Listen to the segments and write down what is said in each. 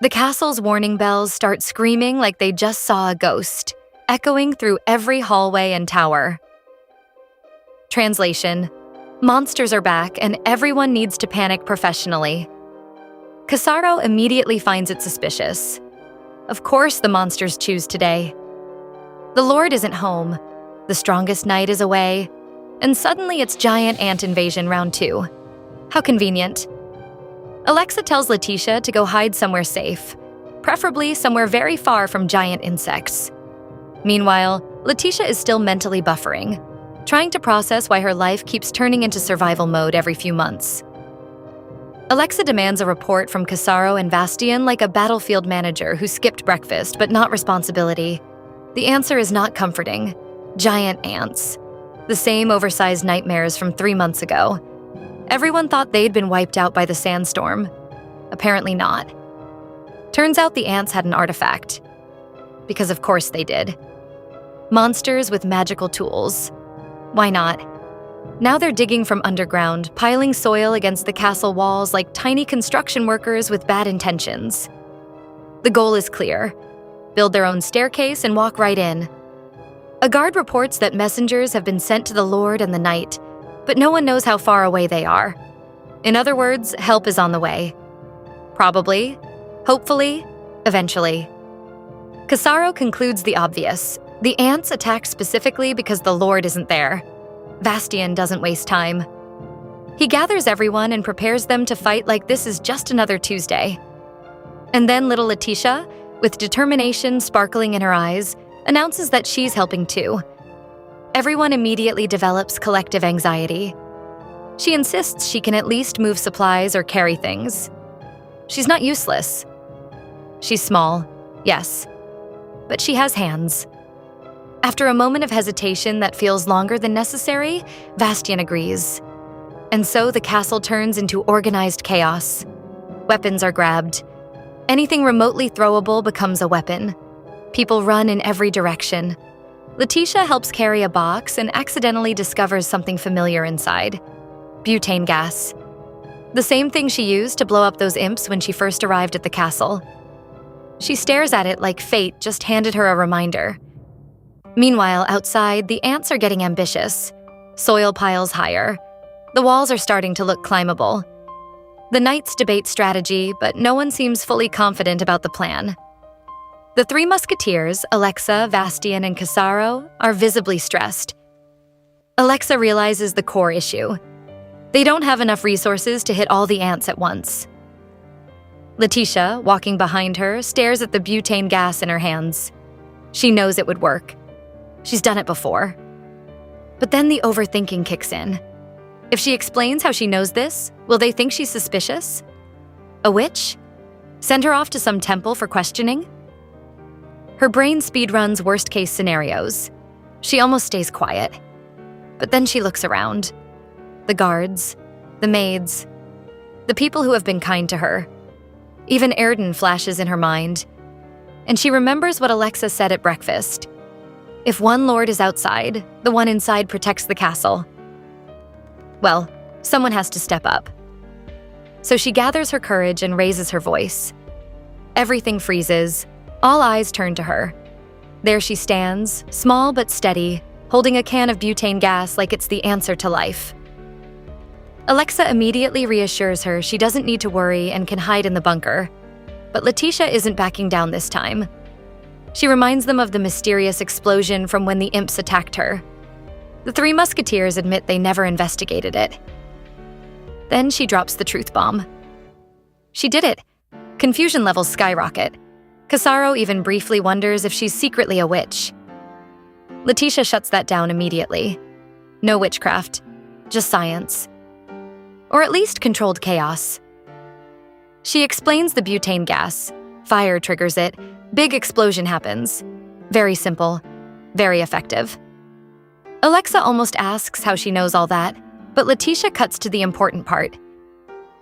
The castle's warning bells start screaming like they just saw a ghost, echoing through every hallway and tower. Translation: monsters are back and everyone needs to panic professionally. Casaro immediately finds it suspicious. Of course the monsters choose today. The Lord isn't home, the strongest knight is away, and suddenly it's giant ant invasion round 2. How convenient. Alexa tells Letitia to go hide somewhere safe, preferably somewhere very far from giant insects. Meanwhile, Letitia is still mentally buffering, trying to process why her life keeps turning into survival mode every few months. Alexa demands a report from Casaro and Bastian like a battlefield manager who skipped breakfast but not responsibility. The answer is not comforting. Giant ants. The same oversized nightmares from 3 months ago. Everyone thought they'd been wiped out by the sandstorm. Apparently not. Turns out the ants had an artifact. Because of course they did. Monsters with magical tools. Why not? Now they're digging from underground, piling soil against the castle walls like tiny construction workers with bad intentions. The goal is clear. Build their own staircase and walk right in. A guard reports that messengers have been sent to the Lord and the Knight, but no one knows how far away they are. In other words, help is on the way. Probably, hopefully, eventually. Casaro concludes the obvious. The ants attack specifically because the Lord isn't there. Bastian doesn't waste time. He gathers everyone and prepares them to fight like this is just another Tuesday. And then little Letitia, with determination sparkling in her eyes, announces that she's helping too. Everyone immediately develops collective anxiety. She insists she can at least move supplies or carry things. She's not useless. She's small, yes, but she has hands. After a moment of hesitation that feels longer than necessary, Bastian agrees. And so the castle turns into organized chaos. Weapons are grabbed. Anything remotely throwable becomes a weapon. People run in every direction. Letitia helps carry a box and accidentally discovers something familiar inside. Butane gas. The same thing she used to blow up those imps when she first arrived at the castle. She stares at it like fate just handed her a reminder. Meanwhile, outside, the ants are getting ambitious. Soil piles higher. The walls are starting to look climbable. The knights debate strategy, but no one seems fully confident about the plan. The three musketeers, Alexa, Bastian, and Casaro, are visibly stressed. Alexa realizes the core issue. They don't have enough resources to hit all the ants at once. Letitia, walking behind her, stares at the butane gas in her hands. She knows it would work. She's done it before. But then the overthinking kicks in. If she explains how she knows this, will they think she's suspicious? A witch? Send her off to some temple for questioning? Her brain speedruns worst-case scenarios. She almost stays quiet. But then she looks around. The guards, the maids, the people who have been kind to her. Even Erden flashes in her mind. And she remembers what Alexa said at breakfast. If one lord is outside, the one inside protects the castle. Well, someone has to step up. So she gathers her courage and raises her voice. Everything freezes. All eyes turn to her. There she stands, small but steady, holding a can of butane gas like it's the answer to life. Alexa immediately reassures her she doesn't need to worry and can hide in the bunker. But Letitia isn't backing down this time. She reminds them of the mysterious explosion from when the imps attacked her. The three musketeers admit they never investigated it. Then she drops the truth bomb. She did it. Confusion levels skyrocket. Casaro even briefly wonders if she's secretly a witch. Letitia shuts that down immediately. No witchcraft, just science. Or at least controlled chaos. She explains the butane gas. Fire triggers it. Big explosion happens. Very simple, very effective. Alexa almost asks how she knows all that, but Letitia cuts to the important part.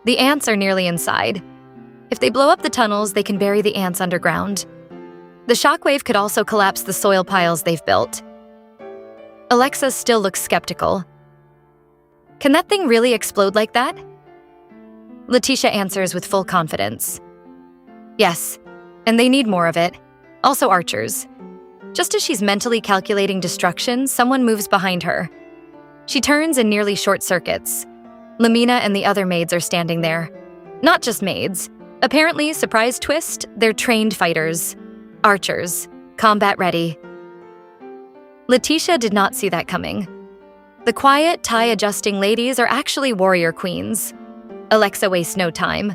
The ants are nearly inside. If they blow up the tunnels, they can bury the ants underground. The shockwave could also collapse the soil piles they've built. Alexa still looks skeptical. Can that thing really explode like that? Letitia answers with full confidence. Yes, and they need more of it. Also archers. Just as she's mentally calculating destruction, someone moves behind her. She turns and nearly short-circuits. Lamina and the other maids are standing there. Not just maids. Apparently, surprise twist, they're trained fighters. Archers. Combat ready. Letitia did not see that coming. The quiet, tie-adjusting ladies are actually warrior queens. Alexa wastes no time.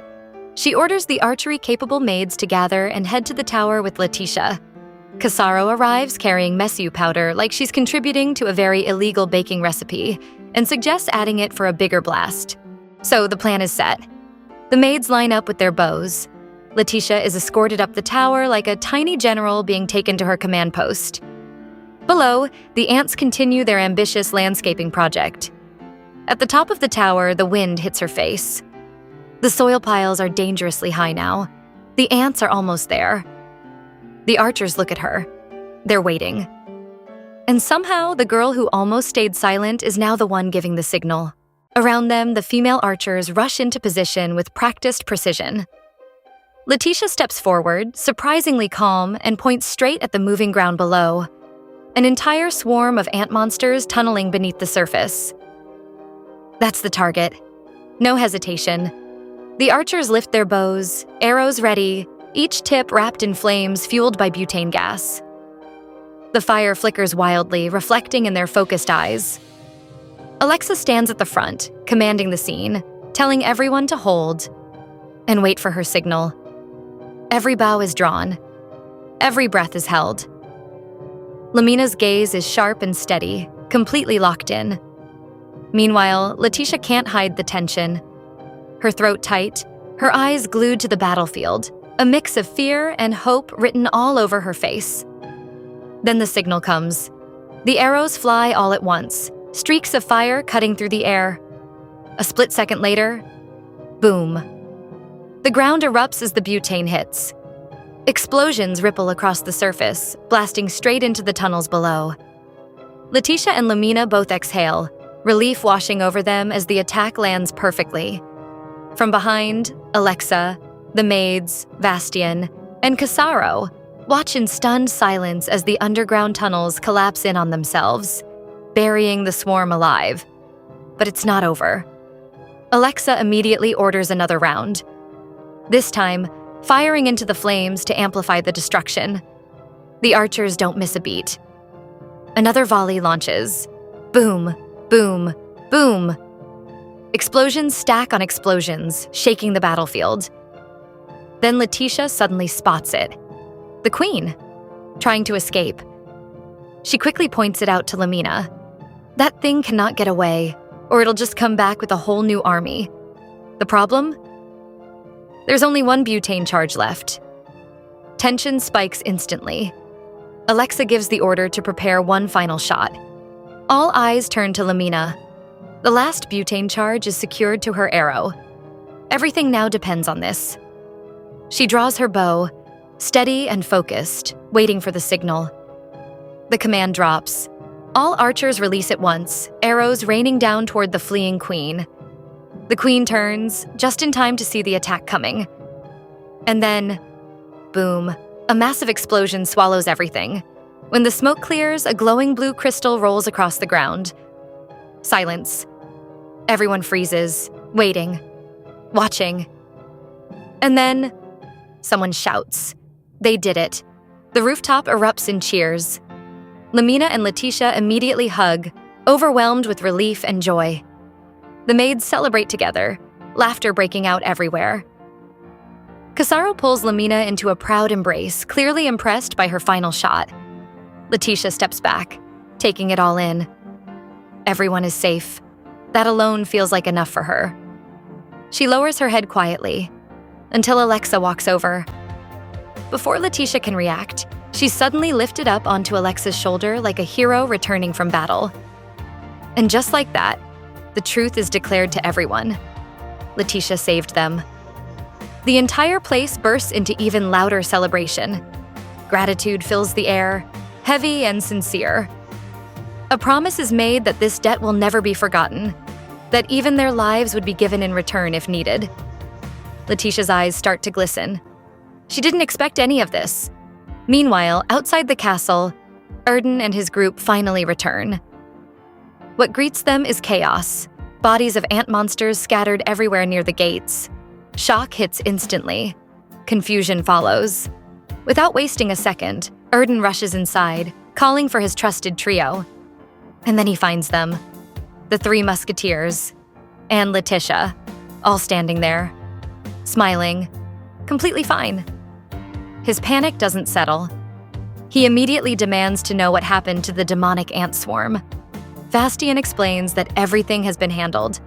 She orders the archery-capable maids to gather and head to the tower with Letitia. Casaro arrives carrying mesu powder like she's contributing to a very illegal baking recipe and suggests adding it for a bigger blast. So the plan is set. The maids line up with their bows. Letitia is escorted up the tower like a tiny general being taken to her command post. Below, the ants continue their ambitious landscaping project. At the top of the tower, the wind hits her face. The soil piles are dangerously high now. The ants are almost there. The archers look at her. They're waiting. And somehow, the girl who almost stayed silent is now the one giving the signal. Around them, the female archers rush into position with practiced precision. Letitia steps forward, surprisingly calm, and points straight at the moving ground below. An entire swarm of ant monsters tunneling beneath the surface. That's the target. No hesitation. The archers lift their bows, arrows ready, each tip wrapped in flames fueled by butane gas. The fire flickers wildly, reflecting in their focused eyes. Alexa stands at the front, commanding the scene, telling everyone to hold and wait for her signal. Every bow is drawn. Every breath is held. Lamina's gaze is sharp and steady, completely locked in. Meanwhile, Letitia can't hide the tension. Her throat tight, her eyes glued to the battlefield, a mix of fear and hope written all over her face. Then the signal comes. The arrows fly all at once, streaks of fire cutting through the air. A split second later, boom. The ground erupts as the butane hits. Explosions ripple across the surface, blasting straight into the tunnels below. Letitia and Lamina both exhale, relief washing over them as the attack lands perfectly. From behind, Alexa, the maids, Vastian, and Casaro watch in stunned silence as the underground tunnels collapse in on themselves, burying the swarm alive. But it's not over. Alexa immediately orders another round. This time, firing into the flames to amplify the destruction. The archers don't miss a beat. Another volley launches. Boom, boom, boom. Explosions stack on explosions, shaking the battlefield. Then Letitia suddenly spots it. The queen, trying to escape. She quickly points it out to Lamina. That thing cannot get away, or it'll just come back with a whole new army. The problem? There's only one butane charge left. Tension spikes instantly. Alexa gives the order to prepare one final shot. All eyes turn to Lamina. The last butane charge is secured to her arrow. Everything now depends on this. She draws her bow, steady and focused, waiting for the signal. The command drops. All archers release at once, arrows raining down toward the fleeing queen. The queen turns, just in time to see the attack coming. And then, boom, a massive explosion swallows everything. When the smoke clears, a glowing blue crystal rolls across the ground. Silence. Everyone freezes, waiting, watching. And then, someone shouts. They did it. The rooftop erupts in cheers. Lamina and Letitia immediately hug, overwhelmed with relief and joy. The maids celebrate together, laughter breaking out everywhere. Casaro pulls Lamina into a proud embrace, clearly impressed by her final shot. Letitia steps back, taking it all in. Everyone is safe. That alone feels like enough for her. She lowers her head quietly, until Alexa walks over. Before Letitia can react, she's suddenly lifted up onto Alexa's shoulder like a hero returning from battle. And just like that, the truth is declared to everyone. Letitia saved them. The entire place bursts into even louder celebration. Gratitude fills the air, heavy and sincere. A promise is made that this debt will never be forgotten, that even their lives would be given in return if needed. Letitia's eyes start to glisten. She didn't expect any of this. Meanwhile, outside the castle, Erden and his group finally return. What greets them is chaos. Bodies of ant monsters scattered everywhere near the gates. Shock hits instantly. Confusion follows. Without wasting a second, Erden rushes inside, calling for his trusted trio. And then he finds them. The three musketeers, and Letitia, all standing there, smiling, completely fine. His panic doesn't settle. He immediately demands to know what happened to the demonic ant swarm. Vastian explains that everything has been handled.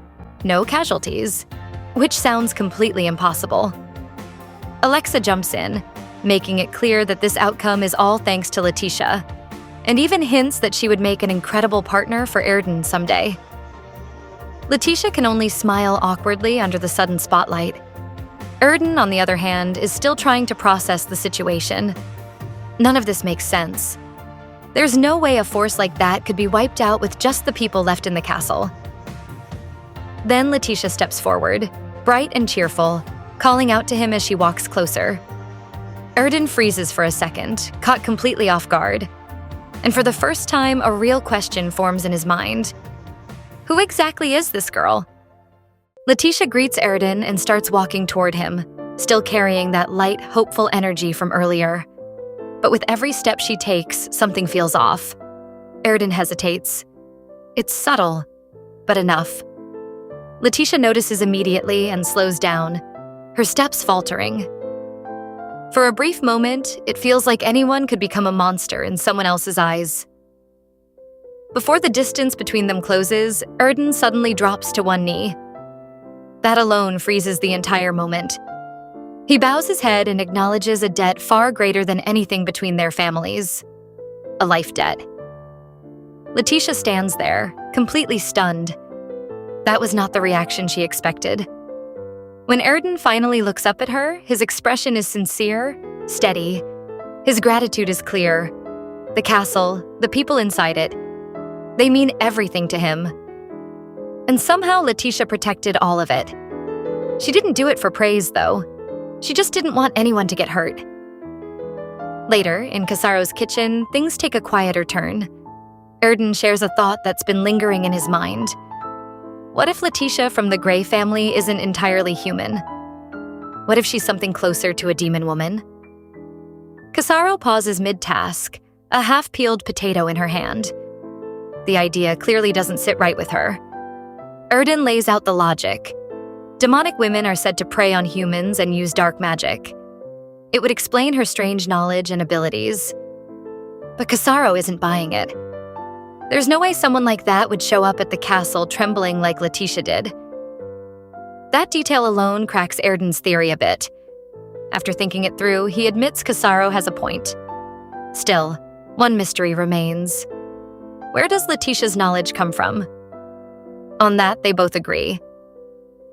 No casualties, which sounds completely impossible. Alexa jumps in, making it clear that this outcome is all thanks to Letitia, and even hints that she would make an incredible partner for Erden someday. Letitia can only smile awkwardly under the sudden spotlight. Erden, on the other hand, is still trying to process the situation. None of this makes sense. There's no way a force like that could be wiped out with just the people left in the castle. Then Letitia steps forward, bright and cheerful, calling out to him as she walks closer. Erden freezes for a second, caught completely off guard. And for the first time, a real question forms in his mind. Who exactly is this girl? Letitia greets Erden and starts walking toward him, still carrying that light, hopeful energy from earlier. But with every step she takes, something feels off. Erden hesitates. It's subtle, but enough. Letitia notices immediately and slows down, her steps faltering. For a brief moment, it feels like anyone could become a monster in someone else's eyes. Before the distance between them closes, Erden suddenly drops to one knee. That alone freezes the entire moment. He bows his head and acknowledges a debt far greater than anything between their families. A life debt. Letitia stands there, completely stunned. That was not the reaction she expected. When Erden finally looks up at her, his expression is sincere, steady. His gratitude is clear. The castle, the people inside it, they mean everything to him. And somehow Letitia protected all of it. She didn't do it for praise, though. She just didn't want anyone to get hurt. Later, in Casaro's kitchen, things take a quieter turn. Erden shares a thought that's been lingering in his mind. What if Letitia from the Grey family isn't entirely human? What if she's something closer to a demon woman? Casaro pauses mid-task, a half-peeled potato in her hand. The idea clearly doesn't sit right with her. Erden lays out the logic. Demonic women are said to prey on humans and use dark magic. It would explain her strange knowledge and abilities. But Casaro isn't buying it. There's no way someone like that would show up at the castle trembling like Letitia did. That detail alone cracks Erden's theory a bit. After thinking it through, he admits Casaro has a point. Still, one mystery remains. Where does Letitia's knowledge come from? On that, they both agree.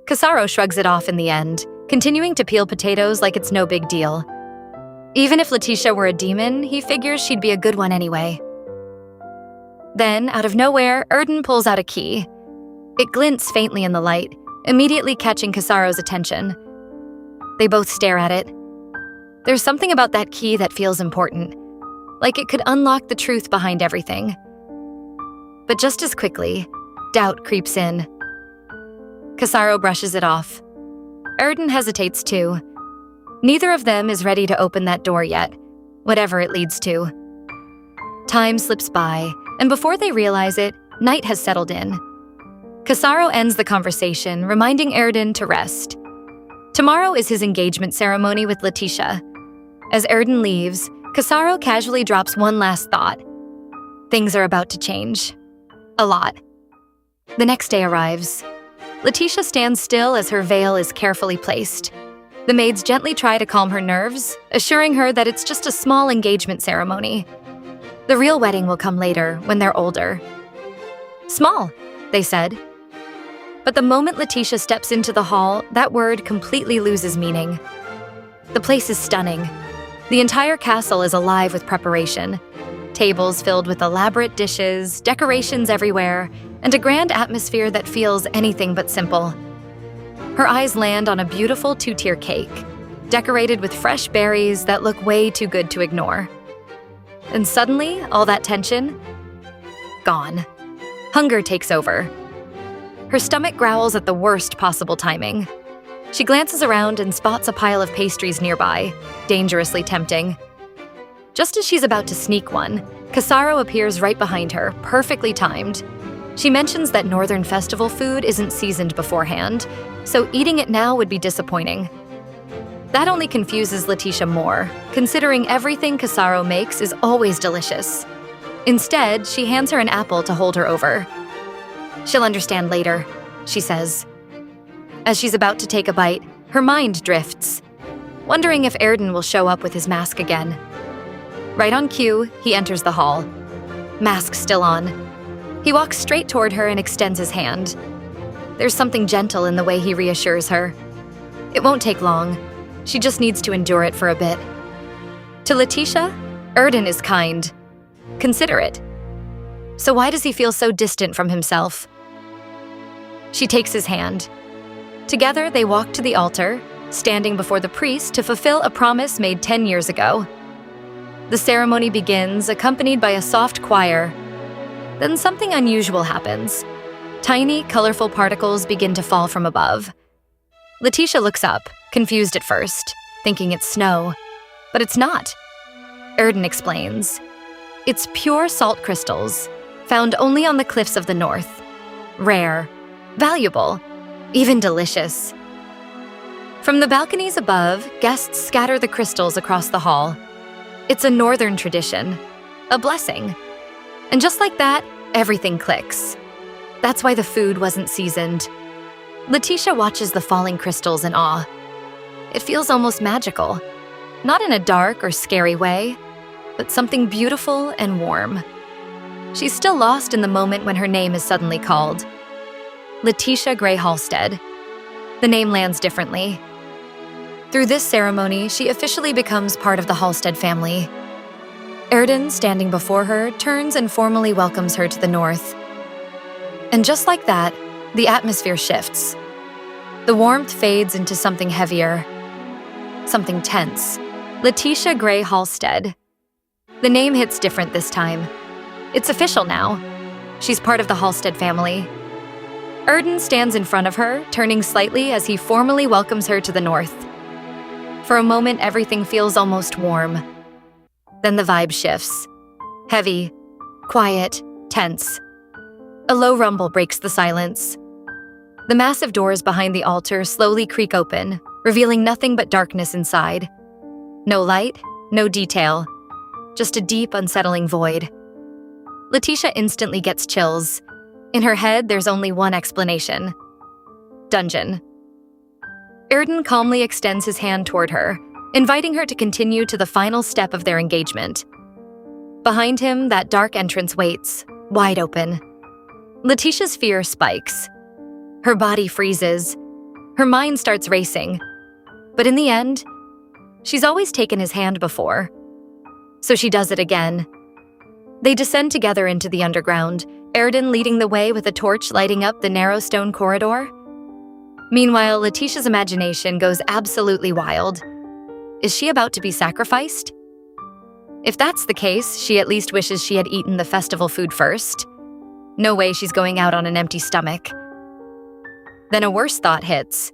Casaro shrugs it off in the end, continuing to peel potatoes like it's no big deal. Even if Letitia were a demon, he figures she'd be a good one anyway. Then, out of nowhere, Erden pulls out a key. It glints faintly in the light, immediately catching Casaro's attention. They both stare at it. There's something about that key that feels important, like it could unlock the truth behind everything. But just as quickly, doubt creeps in. Casaro brushes it off. Erden hesitates too. Neither of them is ready to open that door yet, whatever it leads to. Time slips by, and before they realize it, night has settled in. Casaro ends the conversation, reminding Erden to rest. Tomorrow is his engagement ceremony with Letitia. As Erden leaves, Casaro casually drops one last thought. Things are about to change. A lot. The next day arrives. Letitia stands still as her veil is carefully placed. The maids gently try to calm her nerves, assuring her that it's just a small engagement ceremony. The real wedding will come later, when they're older. Small, they said. But the moment Letitia steps into the hall, that word completely loses meaning. The place is stunning. The entire castle is alive with preparation. Tables filled with elaborate dishes, decorations everywhere, and a grand atmosphere that feels anything but simple. Her eyes land on a beautiful two-tier cake. decorated with fresh berries that look way too good to ignore. And suddenly, all that tension, gone. Hunger takes over. Her stomach growls at the worst possible timing. She glances around and spots a pile of pastries nearby, dangerously tempting. Just as she's about to sneak one, Casaro appears right behind her, perfectly timed. She mentions that Northern festival food isn't seasoned beforehand, so eating it now would be disappointing. That only confuses Letitia more, considering everything Casaro makes is always delicious. Instead, she hands her an apple to hold her over. "She'll understand later," she says. As she's about to take a bite, her mind drifts, wondering if Erden will show up with his mask again. Right on cue, he enters the hall. Mask still on. He walks straight toward her and extends his hand. There's something gentle in the way he reassures her. It won't take long. She just needs to endure it for a bit. To Letitia, Erden is kind, considerate. So why does he feel so distant from himself? She takes his hand. Together, they walk to the altar, standing before the priest to fulfill a promise made 10 years ago. The ceremony begins, accompanied by a soft choir. Then something unusual happens. Tiny, colorful particles begin to fall from above. Letitia looks up, confused at first, thinking it's snow. But it's not. Erden explains. It's pure salt crystals, found only on the cliffs of the north. Rare, valuable, even delicious. From the balconies above, guests scatter the crystals across the hall. It's a northern tradition, a blessing. And just like that, everything clicks. That's why the food wasn't seasoned. Letitia watches the falling crystals in awe. It feels almost magical. Not in a dark or scary way, but something beautiful and warm. She's still lost in the moment when her name is suddenly called. Letitia Gray Halstead. The name lands differently. Through this ceremony, she officially becomes part of the Halstead family. Erden, standing before her, turns and formally welcomes her to the north. And just like that, the atmosphere shifts. The warmth fades into something heavier, something tense. Letitia Gray Halstead. The name hits different this time. It's official now. She's part of the Halstead family. Erden stands in front of her, turning slightly as he formally welcomes her to the north. For a moment, everything feels almost warm. Then the vibe shifts. Heavy, quiet, tense. A low rumble breaks the silence. The massive doors behind the altar slowly creak open, revealing nothing but darkness inside. No light, no detail. Just a deep, unsettling void. Letitia instantly gets chills. In her head, there's only one explanation. Dungeon. Erden calmly extends his hand toward her, inviting her to continue to the final step of their engagement. Behind him, that dark entrance waits, wide open. Letitia's fear spikes. Her body freezes. Her mind starts racing. But in the end, she's always taken his hand before. So she does it again. They descend together into the underground, Erden leading the way with a torch lighting up the narrow stone corridor. Meanwhile, Letitia's imagination goes absolutely wild. Is she about to be sacrificed? If that's the case, she at least wishes she had eaten the festival food first. No way she's going out on an empty stomach. Then a worse thought hits.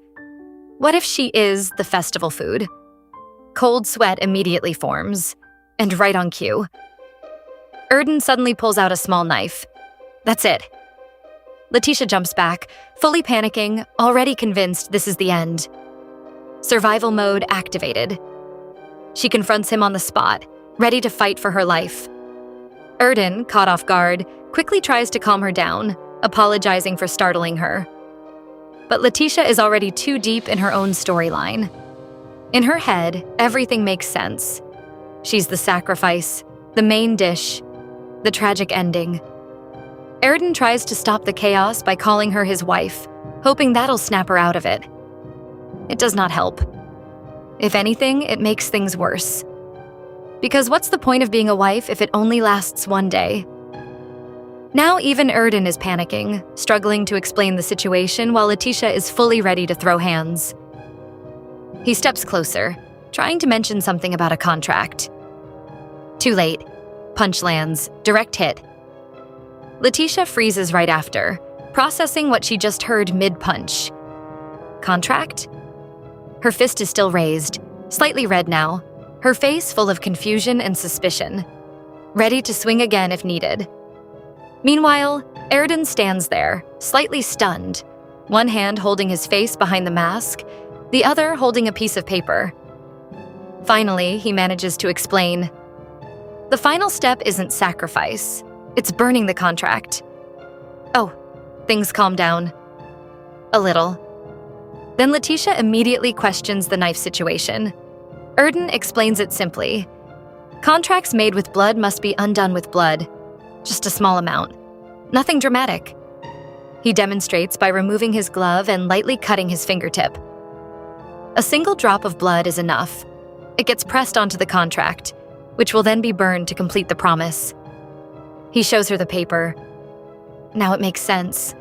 What if she is the festival food? Cold sweat immediately forms, and right on cue. Erden suddenly pulls out a small knife. That's it. Letitia jumps back, fully panicking, already convinced this is the end. Survival mode activated. She confronts him on the spot, ready to fight for her life. Erden, caught off guard, quickly tries to calm her down, apologizing for startling her. But Letitia is already too deep in her own storyline. In her head, everything makes sense. She's the sacrifice, the main dish, the tragic ending. Erden tries to stop the chaos by calling her his wife, hoping that'll snap her out of it. It does not help. If anything, it makes things worse. Because what's the point of being a wife if it only lasts one day? Now even Erden is panicking, struggling to explain the situation while Letitia is fully ready to throw hands. He steps closer, trying to mention something about a contract. Too late. Punch lands, direct hit. Letitia freezes right after, processing what she just heard mid-punch. Contract? Her fist is still raised, slightly red now, her face full of confusion and suspicion, ready to swing again if needed. Meanwhile, Erden stands there, slightly stunned, one hand holding his face behind the mask, the other holding a piece of paper. Finally, he manages to explain. The final step isn't sacrifice, it's burning the contract. Oh, things calm down. A little. Then Letitia immediately questions the knife situation. Erden explains it simply. Contracts made with blood must be undone with blood. Just a small amount. Nothing dramatic. He demonstrates by removing his glove and lightly cutting his fingertip. A single drop of blood is enough. It gets pressed onto the contract, which will then be burned to complete the promise. He shows her the paper. Now it makes sense.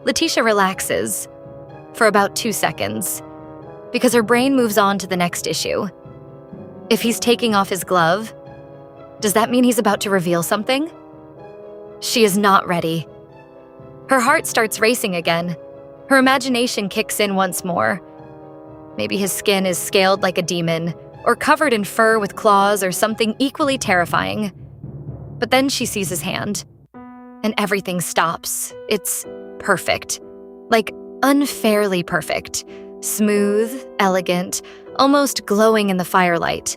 Letitia relaxes for about 2 seconds, because her brain moves on to the next issue. If he's taking off his glove, does that mean he's about to reveal something? She is not ready. Her heart starts racing again. Her imagination kicks in once more. Maybe his skin is scaled like a demon, or covered in fur with claws or something equally terrifying. But then she sees his hand, and everything stops. It's perfect. Like unfairly perfect. Smooth, elegant, almost glowing in the firelight.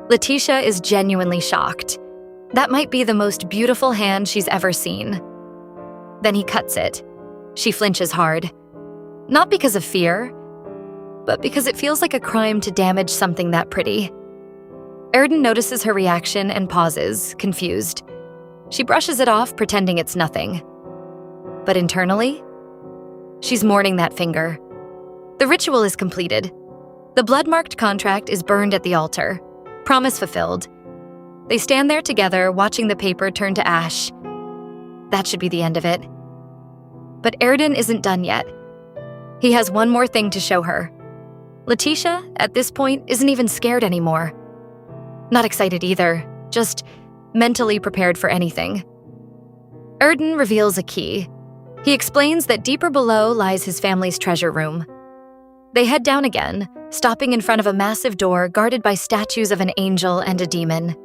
Letitia is genuinely shocked. That might be the most beautiful hand she's ever seen. Then he cuts it. She flinches hard. Not because of fear, but because it feels like a crime to damage something that pretty. Erden notices her reaction and pauses, confused. She brushes it off, pretending it's nothing. But internally, she's mourning that finger. The ritual is completed. The blood-marked contract is burned at the altar. Promise fulfilled. They stand there together, watching the paper turn to ash. That should be the end of it. But Erden isn't done yet. He has one more thing to show her. Letitia, at this point, isn't even scared anymore. Not excited either, just mentally prepared for anything. Erden reveals a key. He explains that deeper below lies his family's treasure room. They head down again, stopping in front of a massive door guarded by statues of an angel and a demon.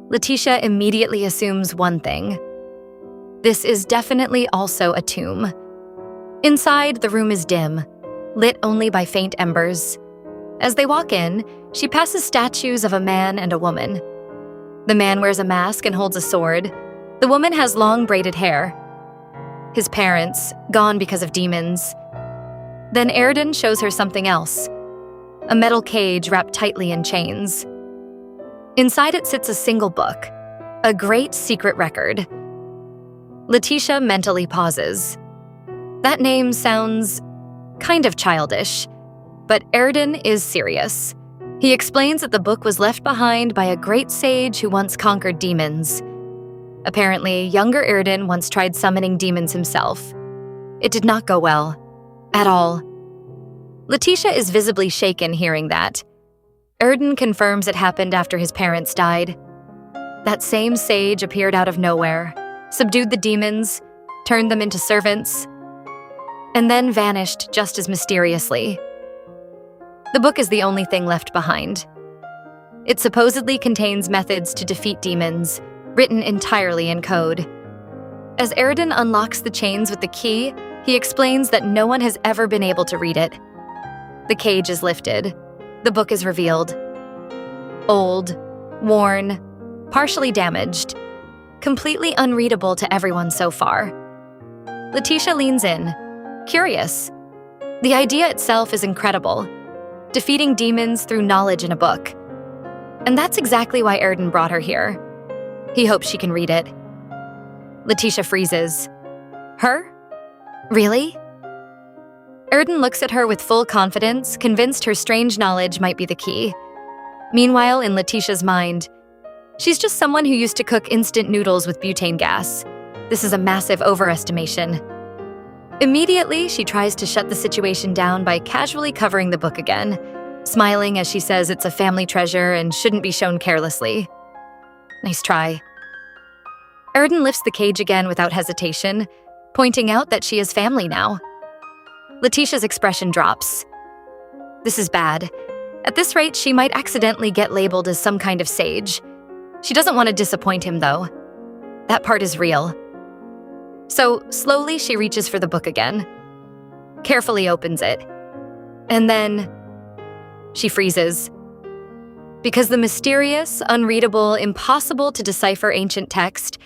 Letitia immediately assumes one thing. This is definitely also a tomb. Inside, the room is dim, lit only by faint embers. As they walk in, she passes statues of a man and a woman. The man wears a mask and holds a sword. The woman has long braided hair. His parents, gone because of demons. Then Erden shows her something else. A metal cage wrapped tightly in chains. Inside it sits a single book, a great secret record. Letitia mentally pauses. That name sounds kind of childish, but Erden is serious. He explains that the book was left behind by a great sage who once conquered demons. Apparently, younger Erden once tried summoning demons himself. It did not go well. At all. Letitia is visibly shaken hearing that. Erden confirms it happened after his parents died. That same sage appeared out of nowhere, subdued the demons, turned them into servants, and then vanished just as mysteriously. The book is the only thing left behind. It supposedly contains methods to defeat demons, written entirely in code. As Erden unlocks the chains with the key, he explains that no one has ever been able to read it. The cage is lifted. The book is revealed. Old, worn, partially damaged, completely unreadable to everyone so far. Letitia leans in, curious. The idea itself is incredible. Defeating demons through knowledge in a book. And that's exactly why Erden brought her here. He hopes she can read it. Letitia freezes. Her? Really? Erden looks at her with full confidence, convinced her strange knowledge might be the key. Meanwhile, in Letitia's mind, she's just someone who used to cook instant noodles with butane gas. This is a massive overestimation. Immediately, she tries to shut the situation down by casually covering the book again. smiling as she says it's a family treasure and shouldn't be shown carelessly. Nice try. Erden lifts the cage again without hesitation, pointing out that she is family now. Letitia's expression drops. This is bad. At this rate, she might accidentally get labeled as some kind of sage. She doesn't want to disappoint him, though. That part is real. So, slowly she reaches for the book again, carefully opens it, and then she freezes. Because the mysterious, unreadable, impossible to decipher ancient text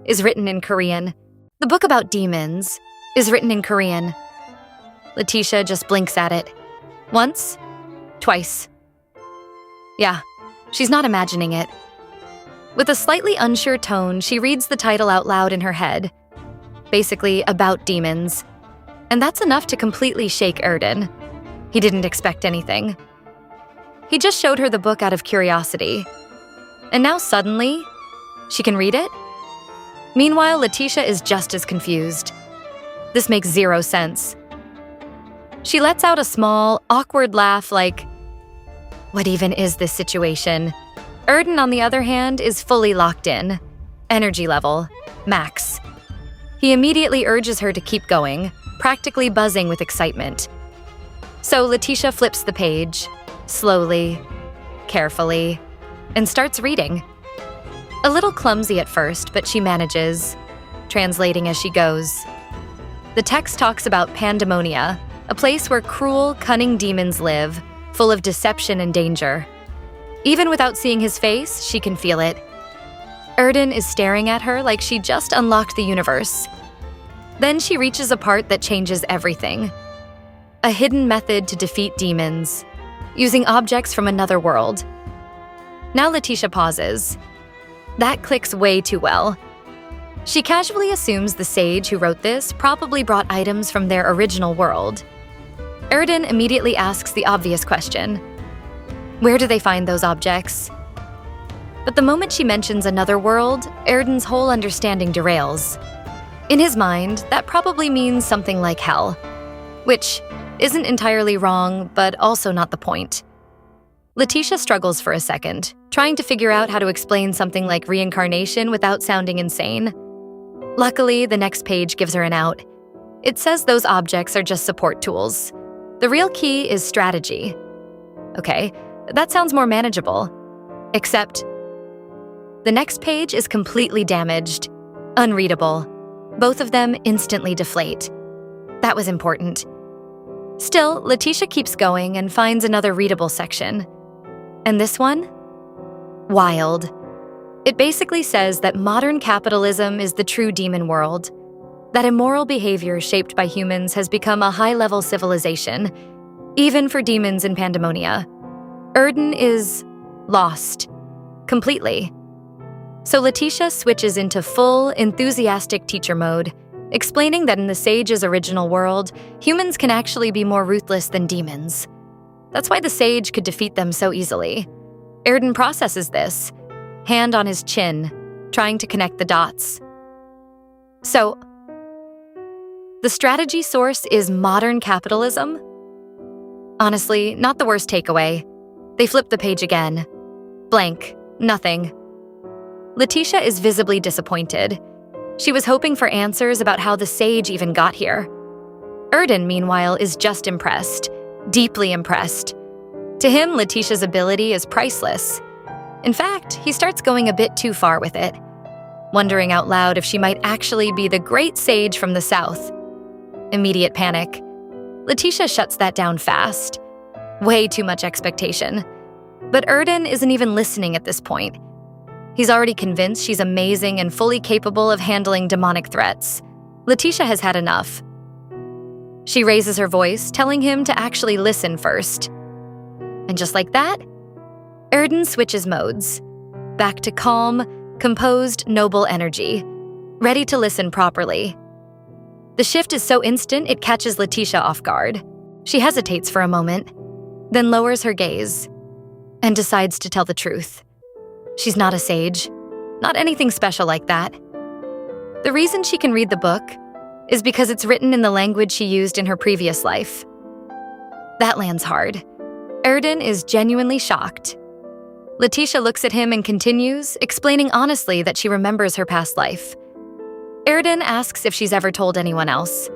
is written in Korean. The book about demons is written in Korean. Letitia just blinks at it. Once, twice. Yeah, she's not imagining it. With a slightly unsure tone, she reads the title out loud in her head. Basically, about demons. And that's enough to completely shake Erden. He didn't expect anything. He just showed her the book out of curiosity. And now suddenly, she can read it? Meanwhile, Letitia is just as confused. This makes zero sense. She lets out a small, awkward laugh like, what even is this situation? Erden, on the other hand, is fully locked in. Energy level, max. He immediately urges her to keep going, practically buzzing with excitement. So Letitia flips the page, slowly, carefully, and starts reading. A little clumsy at first, but she manages, translating as she goes. The text talks about Pandemonia, a place where cruel, cunning demons live, full of deception and danger. Even without seeing his face, she can feel it. Erden is staring at her like she just unlocked the universe. Then she reaches a part that changes everything. A hidden method to defeat demons, using objects from another world. Now Letitia pauses. That clicks way too well. She casually assumes the sage who wrote this probably brought items from their original world. Erden immediately asks the obvious question. Where do they find those objects? But the moment she mentions another world, Erden's whole understanding derails. In his mind, that probably means something like hell, which isn't entirely wrong, but also not the point. Letitia struggles for a second, trying to figure out how to explain something like reincarnation without sounding insane. Luckily, the next page gives her an out. It says those objects are just support tools. The real key is strategy. Okay, that sounds more manageable. Except, the next page is completely damaged, unreadable. Both of them instantly deflate. That was important. Still, Letitia keeps going and finds another readable section. And this one? Wild. It basically says that modern capitalism is the true demon world, that immoral behavior shaped by humans has become a high-level civilization, even for demons in Pandemonia. Erden is lost. Completely. So Letitia switches into full, enthusiastic teacher mode, explaining that in the sage's original world, humans can actually be more ruthless than demons. That's why the sage could defeat them so easily. Erden processes this, hand on his chin, trying to connect the dots. So, the strategy source is modern capitalism? Honestly, not the worst takeaway. They flip the page again. Blank. Nothing. Letitia is visibly disappointed. She was hoping for answers about how the sage even got here. Erden, meanwhile, is just impressed. Deeply impressed. To him, Letitia's ability is priceless. In fact, he starts going a bit too far with it, wondering out loud if she might actually be the great sage from the south. Immediate panic. Letitia shuts that down fast. Way too much expectation. But Erden isn't even listening at this point. He's already convinced she's amazing and fully capable of handling demonic threats. Letitia has had enough. She raises her voice, telling him to actually listen first. And just like that, Erden switches modes. Back to calm, composed, noble energy. Ready to listen properly. The shift is so instant it catches Letitia off guard. She hesitates for a moment, then lowers her gaze, and decides to tell the truth. She's not a sage. Not anything special like that. The reason she can read the book is because it's written in the language she used in her previous life. That lands hard. Erden is genuinely shocked. Letitia looks at him and continues, explaining honestly that she remembers her past life. Erden asks if she's ever told anyone else.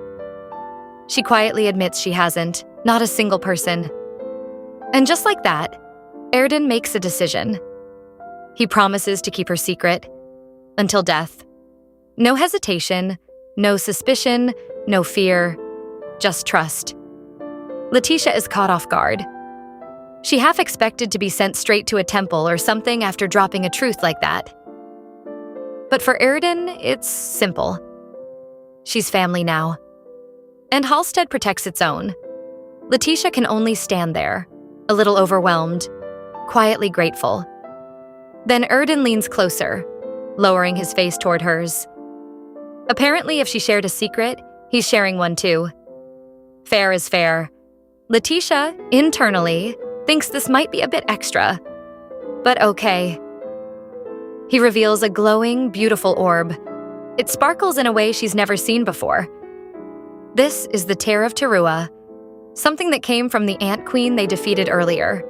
She quietly admits she hasn't, not a single person. And just like that, Erden makes a decision. He promises to keep her secret until death. No hesitation, no suspicion, no fear, just trust. Letitia is caught off guard. She half expected to be sent straight to a temple or something after dropping a truth like that. But for Erden, it's simple. She's family now. And Halstead protects its own. Letitia can only stand there, a little overwhelmed, quietly grateful. Then Erden leans closer, lowering his face toward hers. Apparently, if she shared a secret, he's sharing one too. Fair is fair. Letitia, internally, thinks this might be a bit extra, but okay. He reveals a glowing, beautiful orb. It sparkles in a way she's never seen before. This is the Tear of Teruah, something that came from the Ant Queen they defeated earlier.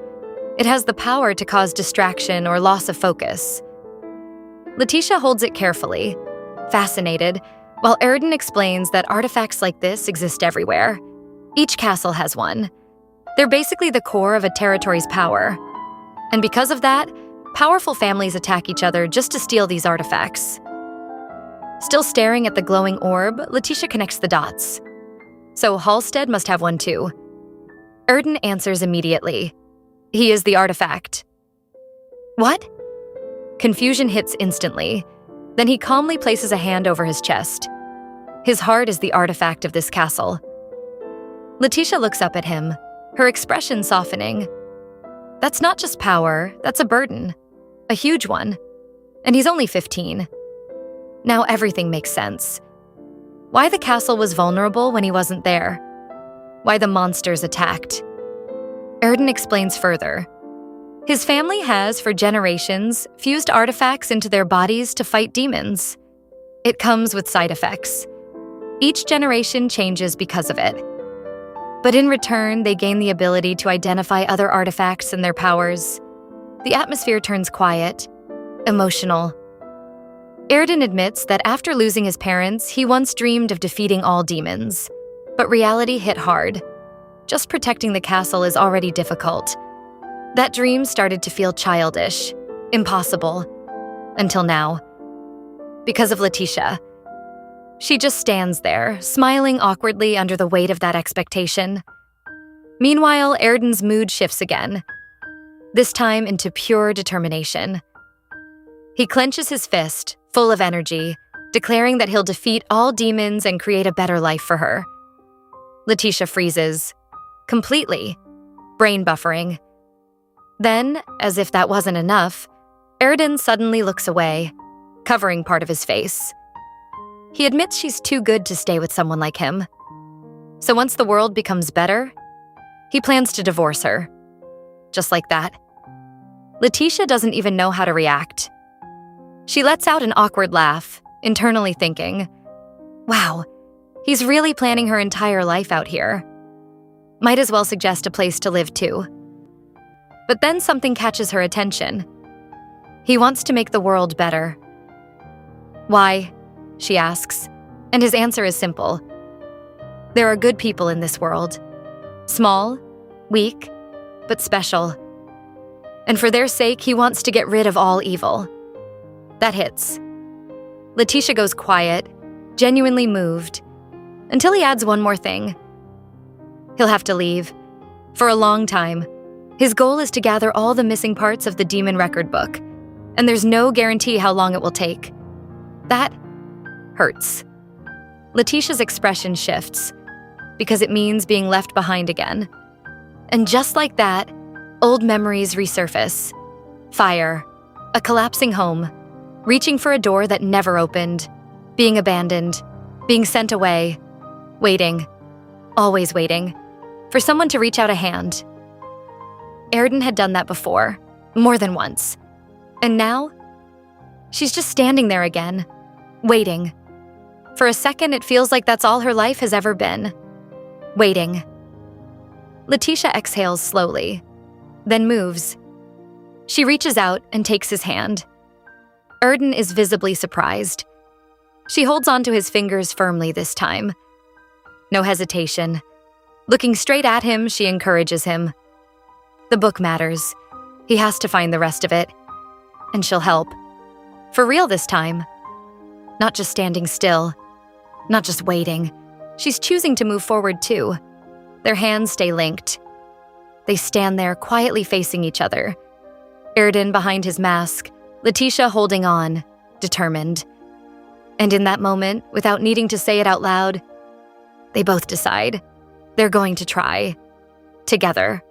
It has the power to cause distraction or loss of focus. Letitia holds it carefully, fascinated, while Erden explains that artifacts like this exist everywhere. Each castle has one. They're basically the core of a territory's power. And because of that, powerful families attack each other just to steal these artifacts. Still staring at the glowing orb, Letitia connects the dots. So Halstead must have one too. Erden answers immediately. He is the artifact. What? Confusion hits instantly. Then he calmly places a hand over his chest. His heart is the artifact of this castle. Letitia looks up at him, her expression softening. That's not just power, that's a burden. A huge one. And he's only 15. Now everything makes sense. Why the castle was vulnerable when he wasn't there. Why the monsters attacked. Erden explains further. His family has, for generations, fused artifacts into their bodies to fight demons. It comes with side effects. Each generation changes because of it. But in return, they gain the ability to identify other artifacts and their powers. The atmosphere turns quiet, emotional. Erden admits that after losing his parents, he once dreamed of defeating all demons. But reality hit hard. Just protecting the castle is already difficult. That dream started to feel childish, impossible, until now. Because of Letitia. She just stands there, smiling awkwardly under the weight of that expectation. Meanwhile, Erden's mood shifts again, this time into pure determination. He clenches his fist, full of energy, declaring that he'll defeat all demons and create a better life for her. Letitia freezes, completely, brain buffering. Then, as if that wasn't enough, Erden suddenly looks away, covering part of his face. He admits she's too good to stay with someone like him. So once the world becomes better, he plans to divorce her. Just like that. Letitia doesn't even know how to react. She lets out an awkward laugh, internally thinking, wow, he's really planning her entire life out here. Might as well suggest a place to live too. But then something catches her attention. He wants to make the world better. Why? She asks, and his answer is simple. There are good people in this world. Small, weak, but special. And for their sake, he wants to get rid of all evil. That hits. Letitia goes quiet, genuinely moved, until he adds one more thing. He'll have to leave. For a long time. His goal is to gather all the missing parts of the demon record book, and there's no guarantee how long it will take. That hurts. Letitia's expression shifts, because it means being left behind again. And just like that, old memories resurface. Fire, a collapsing home, reaching for a door that never opened, being abandoned, being sent away, waiting, always waiting, for someone to reach out a hand. Erden had done that before, more than once. And now, she's just standing there again, waiting. For a second, it feels like that's all her life has ever been. Waiting. Letitia exhales slowly, then moves. She reaches out and takes his hand. Erden is visibly surprised. She holds onto his fingers firmly this time. No hesitation. Looking straight at him, she encourages him. The book matters. He has to find the rest of it. And she'll help. For real this time. Not just standing still. Not just waiting. She's choosing to move forward too. Their hands stay linked. They stand there quietly facing each other. Erden behind his mask, Letitia holding on, determined. And in that moment, without needing to say it out loud, they both decide they're going to try. Together.